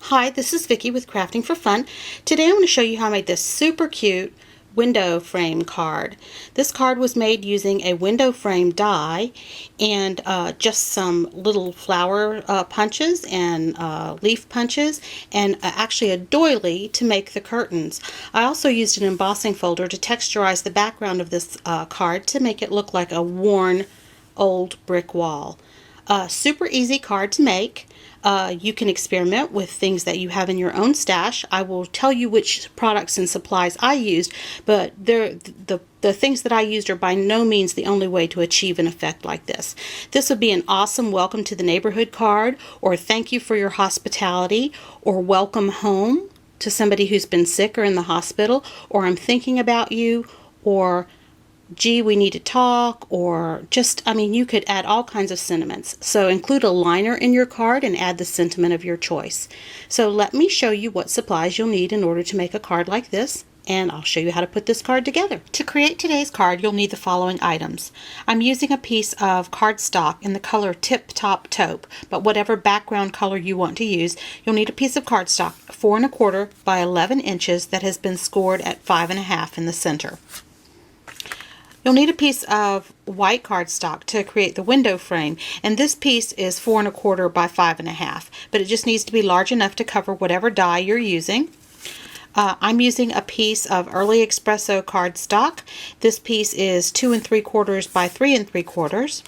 Hi, this is Vicki with Crafting for Fun. Today I'm going to show you how I made this super cute window frame card. This card was made using a window frame die and just some little flower punches and leaf punches and actually a doily to make the curtains. I also used an embossing folder to texturize the background of this card to make it look like a worn old brick wall. Super easy card to make. You can experiment with things that you have in your own stash. I will tell you which products and supplies I used, but the things that I used are by no means the only way to achieve an effect like this. This would be an awesome welcome to the neighborhood card, or thank you for your hospitality, or welcome home to somebody who's been sick or in the hospital, or I'm thinking about you, or gee, we need to talk, or just, you could add all kinds of sentiments. So include a liner in your card and add the sentiment of your choice. So let me show you what supplies you'll need in order to make a card like this, and I'll show you how to put this card together. To create today's card, you'll need the following items. I'm using a piece of cardstock in the color Tip Top Taupe, but whatever background color you want to use, you'll need a piece of cardstock 4 1/4 by 11 inches that has been scored at 5 1/2 in the center. You'll need a piece of white cardstock to create the window frame, and this piece is 4 1/4 by 5 1/2, but it just needs to be large enough to cover whatever die you're using. I'm using a piece of early espresso cardstock. This piece is 2 3/4 by 3 3/4,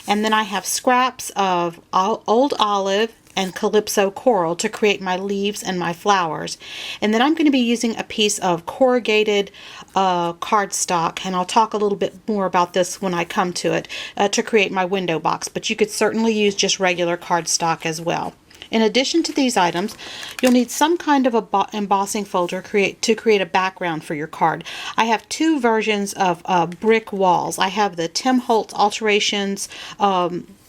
and then I have scraps of old olive and calypso coral to create my leaves and my flowers. And then I'm going to be using a piece of corrugated cardstock, and I'll talk a little bit more about this when I come to it, to create my window box, but you could certainly use just regular cardstock as well. In addition to these items, you'll need some kind of a embossing folder to create a background for your card. I have two versions of brick walls. I have the Tim Holtz Alterations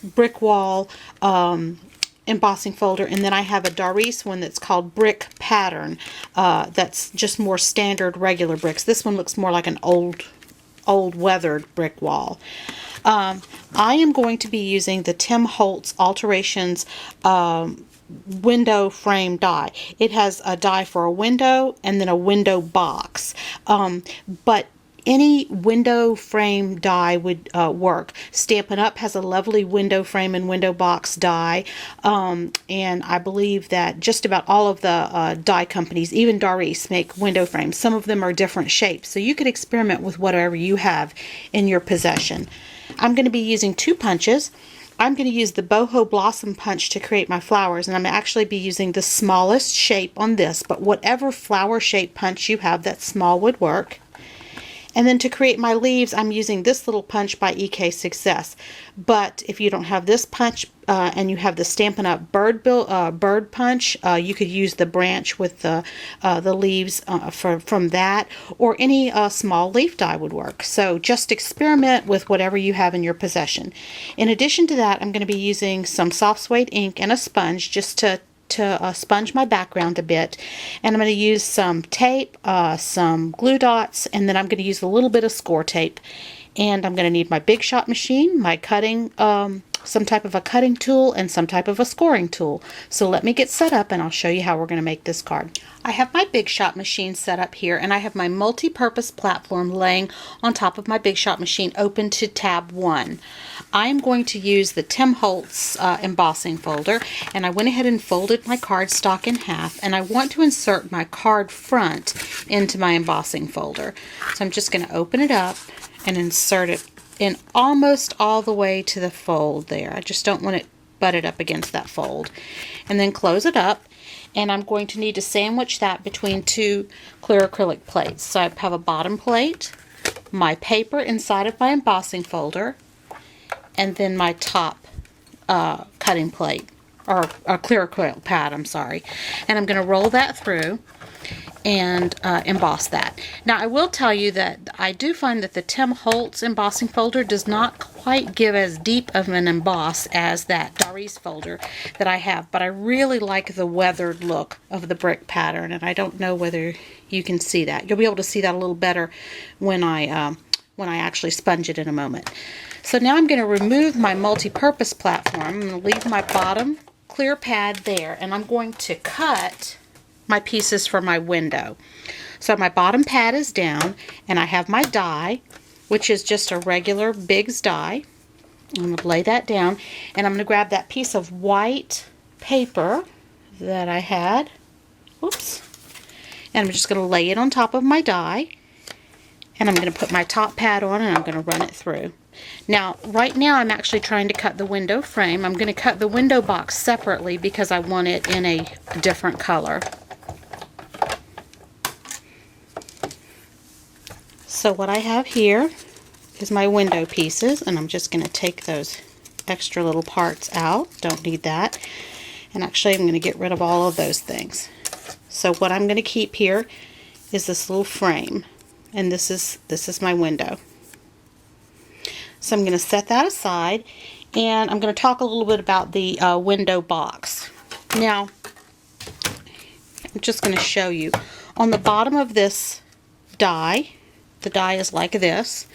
brick wall embossing folder, and then I have a Doris one that's called Brick Pattern, that's just more standard regular bricks. This one looks more like an old weathered brick wall. I am going to be using the Tim Holtz Alterations window frame die. It has a die for a window and then a window box, but any window frame die would work. Stampin' Up! Has a lovely window frame and window box die, and I believe that just about all of the die companies, even Doris, make window frames. Some of them are different shapes, so you could experiment with whatever you have in your possession. I'm going to be using 2 punches. I'm going to use the boho blossom punch to create my flowers, and I'm actually be using the smallest shape on this, but whatever flower shape punch you have that small would work. And then to create my leaves, I'm using this little punch by EK Success. But if you don't have this punch and you have the Stampin' Up! Bird punch, you could use the branch with the leaves from that, or any small leaf die would work. So just experiment with whatever you have in your possession. In addition to that, I'm going to be using some soft suede ink and a sponge just to sponge my background a bit, and I'm going to use some tape, some glue dots, and then I'm going to use a little bit of score tape, and I'm going to need my Big Shot machine, my cutting, some type of a cutting tool, and some type of a scoring tool. So let me get set up and I'll show you how we're going to make this card. I have my Big Shot machine set up here, and I have my multi-purpose platform laying on top of my Big Shot machine open to tab 1. I'm going to use the Tim Holtz embossing folder, and I went ahead and folded my cardstock in half, and I want to insert my card front into my embossing folder. So I'm just going to open it up and insert it in almost all the way to the fold there. I just don't want it butted up against that fold. And then close it up, and I'm going to need to sandwich that between 2 clear acrylic plates. So I have a bottom plate, my paper inside of my embossing folder, and then my top cutting plate, or clear acrylic pad, I'm sorry. And I'm going to roll that through and emboss that. Now I will tell you that I do find that the Tim Holtz embossing folder does not quite give as deep of an emboss as that Doris folder that I have, but I really like the weathered look of the brick pattern, and I don't know whether you can see that. You'll be able to see that a little better when I actually sponge it in a moment. So now I'm going to remove my multi-purpose platform. I'm going to leave my bottom clear pad there, and I'm going to cut my pieces for my window. So my bottom pad is down, and I have my die, which is just a regular Big's die. I'm going to lay that down, and I'm going to grab that piece of white paper that I had. Oops. And I'm just going to lay it on top of my die, and I'm going to put my top pad on, and I'm going to run it through. Now, right now I'm actually trying to cut the window frame. I'm going to cut the window box separately because I want it in a different color. So what I have here is my window pieces, and I'm just going to take those extra little parts out. Don't need that. And actually I'm going to get rid of all of those things. So what I'm going to keep here is this little frame, and this is my window. So I'm going to set that aside, and I'm going to talk a little bit about the window box. Now, I'm just going to show you. On the bottom of this die, the die is like this.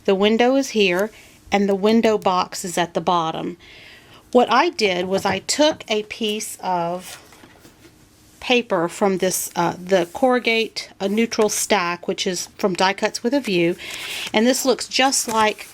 The window is here, and the window box is at the bottom. What I did was I took a piece of paper from this, the corrugate neutral stack, which is from Die Cuts with a View, and this looks just like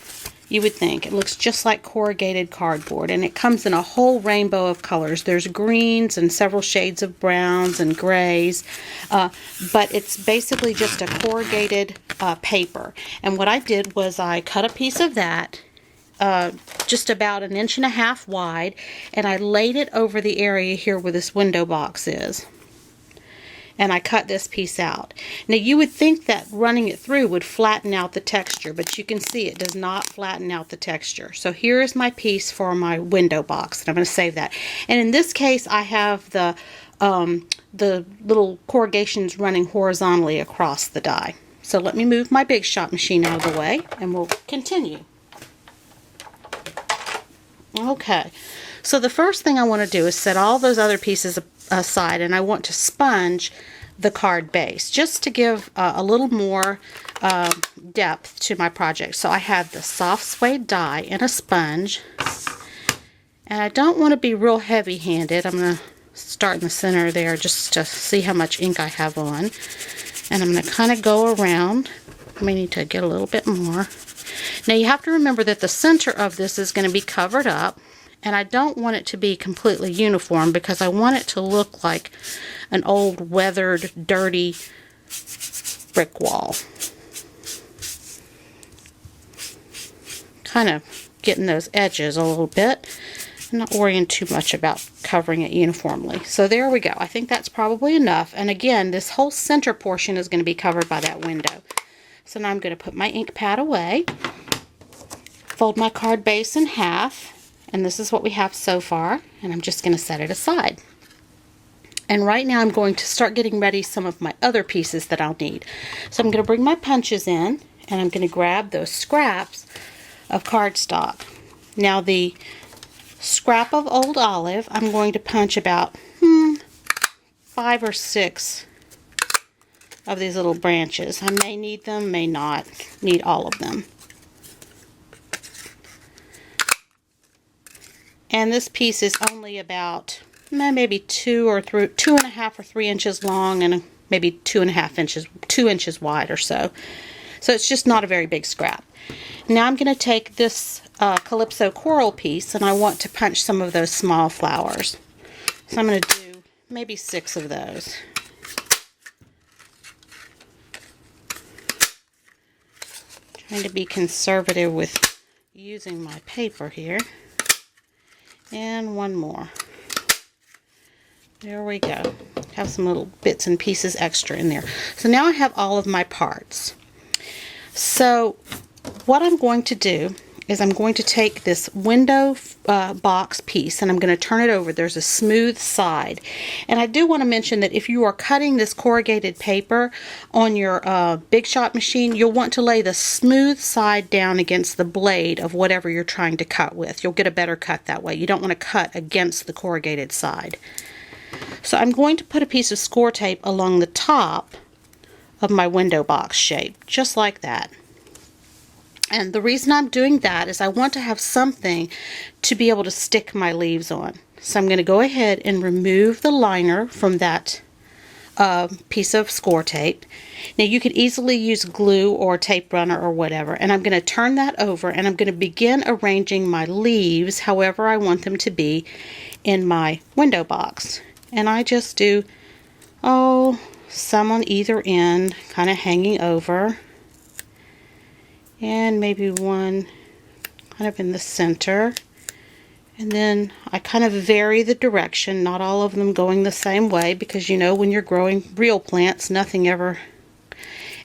you would think. It looks just like corrugated cardboard, and it comes in a whole rainbow of colors. There's greens and several shades of browns and grays, but it's basically just a corrugated paper. And what I did was I cut a piece of that just about 1.5 inches wide, and I laid it over the area here where this window box is. And I cut this piece out. Now you would think that running it through would flatten out the texture, but you can see it does not flatten out the texture. So here is my piece for my window box, and I'm going to save that. And in this case I have the little corrugations running horizontally across the die. So let me move my Big Shot machine out of the way, and we'll continue. Okay, so the first thing I want to do is set all those other pieces aside, and I want to sponge the card base just to give a little more depth to my project. So I have the soft suede die and a sponge, and I don't want to be real heavy-handed. I'm going to start in the center there just to see how much ink I have on, and I'm going to kind of go around. I may need to get a little bit more. Now you have to remember that the center of this is going to be covered up, and I don't want it to be completely uniform because I want it to look like an old weathered, dirty brick wall. Kind of getting those edges a little bit. I'm not worrying too much about covering it uniformly. So there we go. I think that's probably enough. And again, this whole center portion is going to be covered by that window. So now I'm going to put my ink pad away, fold my card base in half, and this is what we have so far, and I'm just going to set it aside. And right now I'm going to start getting ready some of my other pieces that I'll need. So I'm going to bring my punches in, and I'm going to grab those scraps of cardstock. Now the scrap of old olive, I'm going to punch about 5 or 6 of these little branches. I may need them, may not need all of them. And this piece is only about maybe 2.5 or 3 inches long, and maybe 2.5 inches, 2 inches wide or so. So it's just not a very big scrap. Now I'm going to take this Calypso coral piece, and I want to punch some of those small flowers. So I'm going to do maybe 6 of those. Trying to be conservative with using my paper here. And one more. There we go. Have some little bits and pieces extra in there. So now I have all of my parts. So what I'm going to do is I'm going to take this window box piece, and I'm going to turn it over. There's a smooth side. And I do want to mention that if you are cutting this corrugated paper on your Big Shot machine, you'll want to lay the smooth side down against the blade of whatever you're trying to cut with. You'll get a better cut that way. You don't want to cut against the corrugated side. So I'm going to put a piece of score tape along the top of my window box shape, just like that. And the reason I'm doing that is I want to have something to be able to stick my leaves on. So I'm going to go ahead and remove the liner from that piece of score tape. Now you could easily use glue or tape runner or whatever, and I'm going to turn that over and I'm going to begin arranging my leaves however I want them to be in my window box. And I just do, some on either end, kind of hanging over, and maybe one kind of in the center. And then I kind of vary the direction, not all of them going the same way, because you know when you're growing real plants, nothing ever...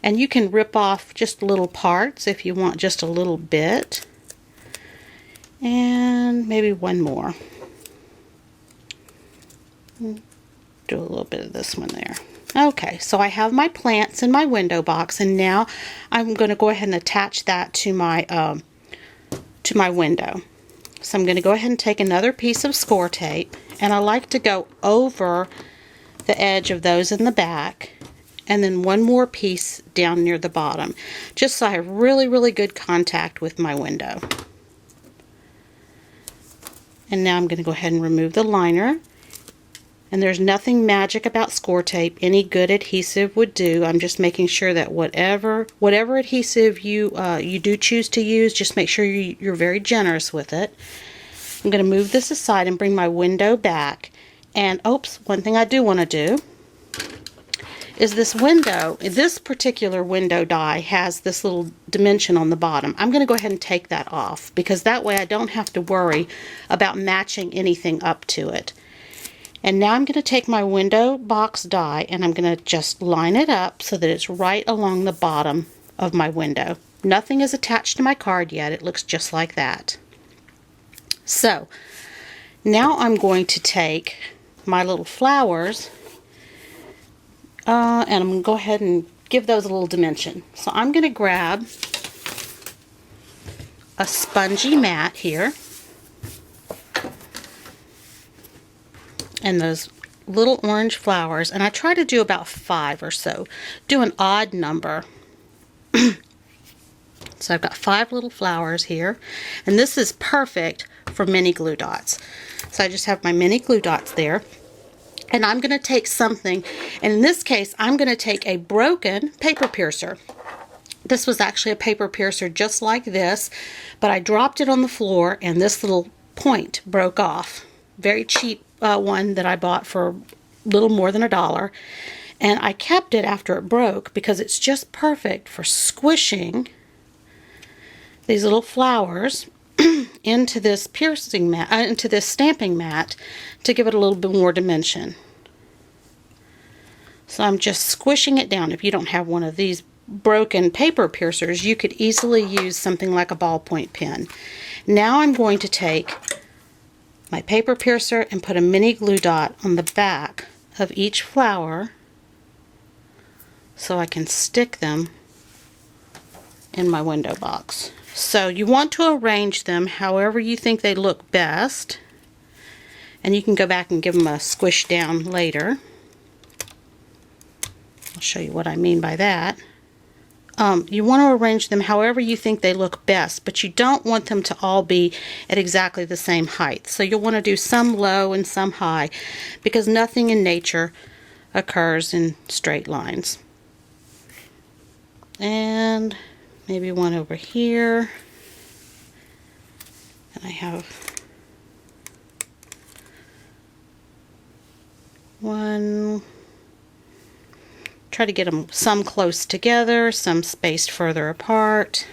And you can rip off just little parts if you want just a little bit. And maybe one more. Do a little bit of this one there. Okay, so I have my plants in my window box, and now I'm going to go ahead and attach that to my window. So I'm going to go ahead and take another piece of score tape, and I like to go over the edge of those in the back, and then one more piece down near the bottom, just so I have really, really good contact with my window. And now I'm going to go ahead and remove the liner. And there's nothing magic about score tape. Any good adhesive would do. I'm just making sure that whatever adhesive you do choose to use, just make sure you're very generous with it. I'm going to move this aside and bring my window back. And oops, one thing I do want to do is this particular window die has this little dimension on the bottom. I'm going to go ahead and take that off, because that way I don't have to worry about matching anything up to it. And now I'm going to take my window box die and I'm going to just line it up so that it's right along the bottom of my window. Nothing is attached to my card yet. It looks just like that. So now I'm going to take my little flowers and I'm going to go ahead and give those a little dimension. So I'm going to grab a spongy mat here, and those little orange flowers, and I try to do about 5 or so. Do an odd number. So I've got 5 little flowers here, and this is perfect for mini glue dots. So I just have my mini glue dots there, and I'm going to take something, and in this case I'm going to take a broken paper piercer. This was actually a paper piercer just like this, but I dropped it on the floor and this little point broke off. Very cheap one that I bought for a little more than $1, and I kept it after it broke because it's just perfect for squishing these little flowers into this piercing mat, into this stamping mat, to give it a little bit more dimension. So I'm just squishing it down. If you don't have one of these broken paper piercers, you could easily use something like a ballpoint pen. Now I'm going to take my paper piercer and put a mini glue dot on the back of each flower so I can stick them in my window box. So you want to arrange them however you think they look best, and you can go back and give them a squish down later. I'll show you what I mean by that. You want to arrange them however you think they look best, but you don't want them to all be at exactly the same height. So you'll want to do some low and some high, because nothing in nature occurs in straight lines. And maybe one over here. And I have one. Try to get them some close together, some spaced further apart.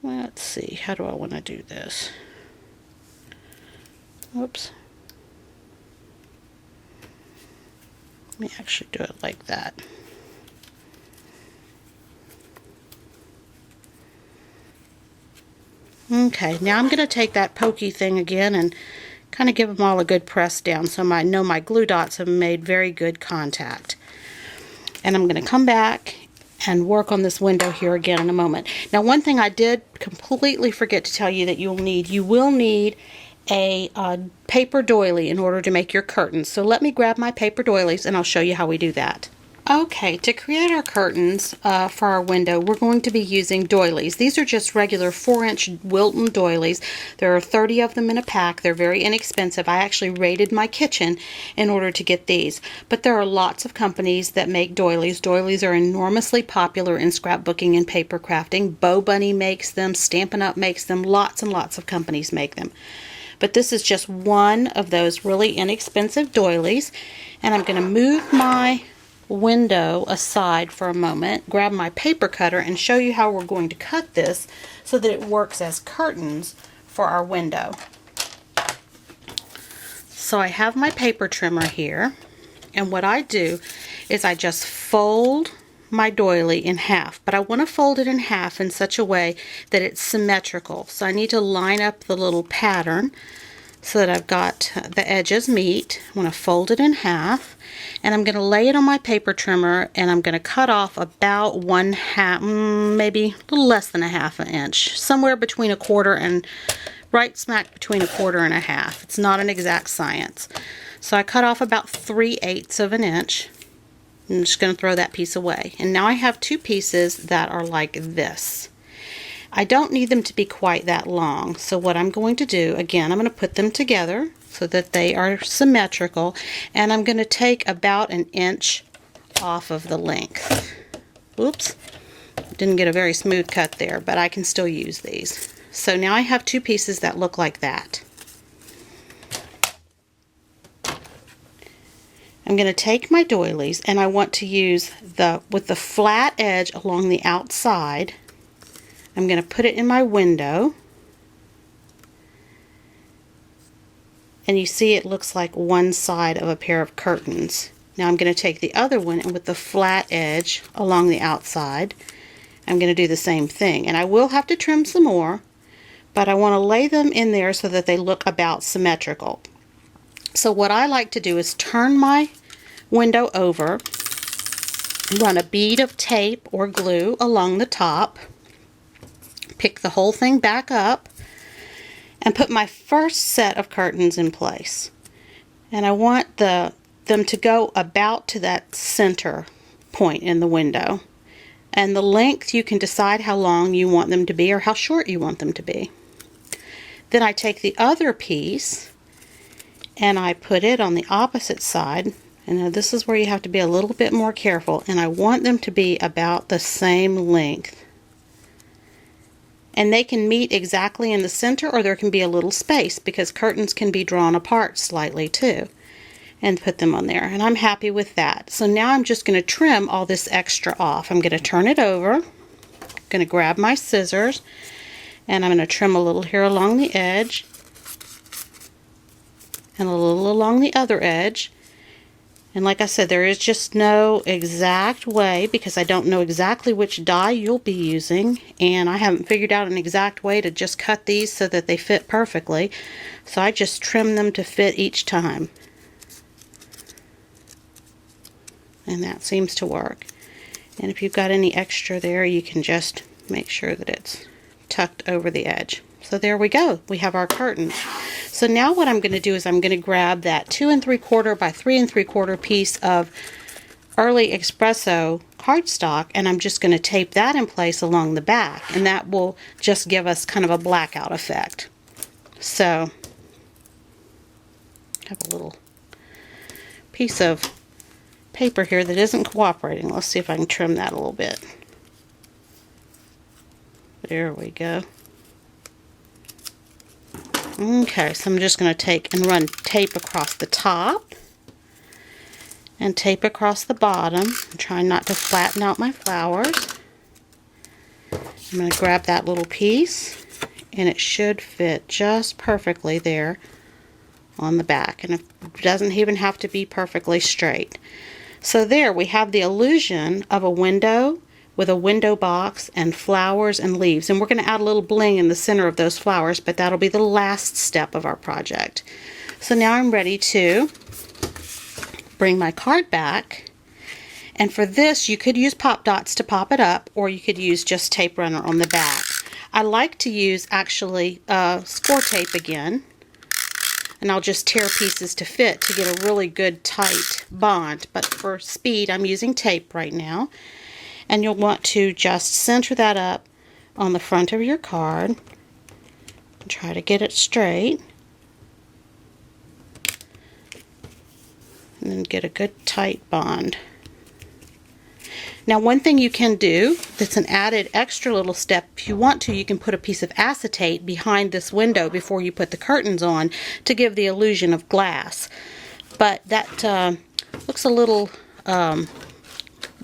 Let's see, how do I want to do this? Oops. Let me actually do it like that. Okay, now I'm going to take that pokey thing again and kind of give them all a good press down so I know my glue dots have made very good contact. And I'm going to come back and work on this window here again in a moment. Now, one thing I did completely forget to tell you that you will need a paper doily in order to make your curtains. So let me grab my paper doilies and I'll show you how we do that. Okay, to create our curtains for our window, we're going to be using doilies. These are just regular 4-inch Wilton doilies. There are 30 of them in a pack. They're very inexpensive. I actually raided my kitchen in order to get these. But there are lots of companies that make doilies. Doilies are enormously popular in scrapbooking and paper crafting. Bow Bunny makes them, Stampin' Up! Makes them, lots and lots of companies make them. But this is just one of those really inexpensive doilies. And I'm going to move my window aside for a moment, grab my paper cutter, and show you how we're going to cut this so that it works as curtains for our window. So I have my paper trimmer here, and what I do is I just fold my doily in half, but I want to fold it in half in such a way that it's symmetrical. So I need to line up the little pattern so that I've got the edges meet. I want to fold it in half, and I'm going to lay it on my paper trimmer, and I'm going to cut off about 1/2, maybe a little less than 1/2 inch, somewhere between 1/4 and right smack between 1/4 and 1/2. It's not an exact science. So I cut off about 3/8 of an inch. I'm just going to throw that piece away. And now I have two pieces that are like this. I don't need them to be quite that long, so what I'm going to do, again, I'm going to put them together so that they are symmetrical, and I'm going to take about 1 inch off of the length. Oops, didn't get a very smooth cut there, but I can still use these. So now I have two pieces that look like that. I'm going to take my doilies, and I want to use with the flat edge along the outside. I'm going to put it in my window, and you see it looks like one side of a pair of curtains. Now I'm going to take the other one, and with the flat edge along the outside, I'm going to do the same thing. And I will have to trim some more, but I want to lay them in there so that they look about symmetrical. So what I like to do is turn my window over, run a bead of tape or glue along the top, pick the whole thing back up, and put my first set of curtains in place. And I want them to go about to that center point in the window. And the length, you can decide how long you want them to be or how short you want them to be. Then I take the other piece and I put it on the opposite side. And now this is where you have to be a little bit more careful, and I want them to be about the same length. And they can meet exactly in the center, or there can be a little space because curtains can be drawn apart slightly too, and put them on there. And I'm happy with that. So now I'm just going to trim all this extra off. I'm going to turn it over. I'm going to grab my scissors, and I'm going to trim a little here along the edge and a little along the other edge. And like I said, there is just no exact way because I don't know exactly which die you'll be using, and I haven't figured out an exact way to just cut these so that they fit perfectly. So I just trim them to fit each time. And that seems to work. And if you've got any extra there, you can just make sure that it's tucked over the edge. So there we go. We have our curtains. So now what I'm going to do is I'm going to grab that 2 3/4 by 3 3/4 piece of early espresso cardstock, and I'm just going to tape that in place along the back, and that will just give us kind of a blackout effect. So I have a little piece of paper here that isn't cooperating. Let's see if I can trim that a little bit. There we go. Okay, so I'm just going to take and run tape across the top and tape across the bottom. I'm trying not to flatten out my flowers. I'm going to grab that little piece, and it should fit just perfectly there on the back, and it doesn't even have to be perfectly straight. So there we have the illusion of a window with a window box and flowers and leaves, and we're going to add a little bling in the center of those flowers, but that'll be the last step of our project. So now I'm ready to bring my card back, and for this you could use pop dots to pop it up, or you could use just tape runner on the back. I like to use actually score tape again, and I'll just tear pieces to fit to get a really good tight bond. But for speed, I'm using tape right now. And you'll want to just center that up on the front of your card and try to get it straight. And then get a good tight bond. Now, one thing you can do that's an added extra little step, if you want to, you can put a piece of acetate behind this window before you put the curtains on to give the illusion of glass. But that looks a little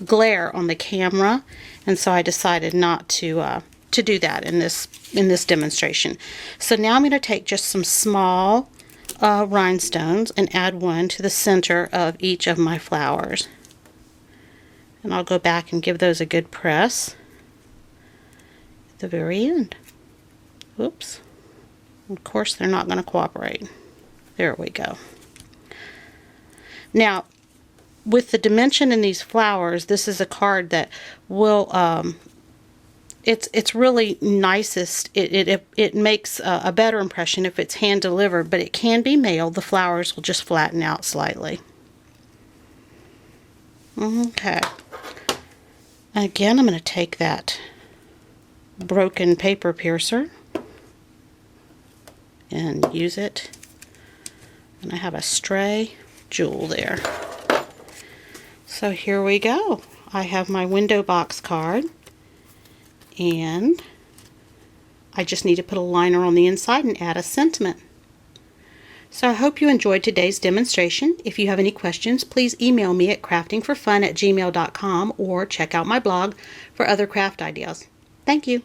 glare on the camera, and so I decided not to do that in this demonstration. So now I'm going to take just some small rhinestones and add one to the center of each of my flowers. And I'll go back and give those a good press at the very end. Oops. Of course, they're not going to cooperate. There we go. Now, with the dimension in these flowers, this is a card that will, it's really nicest. It makes a better impression if it's hand delivered, but it can be mailed. The flowers will just flatten out slightly. Okay. Again, I'm going to take that broken paper piercer and use it. And I have a stray jewel there. So here we go. I have my window box card, and I just need to put a liner on the inside and add a sentiment. So I hope you enjoyed today's demonstration. If you have any questions, please email me at craftingforfun@gmail.com or check out my blog for other craft ideas. Thank you.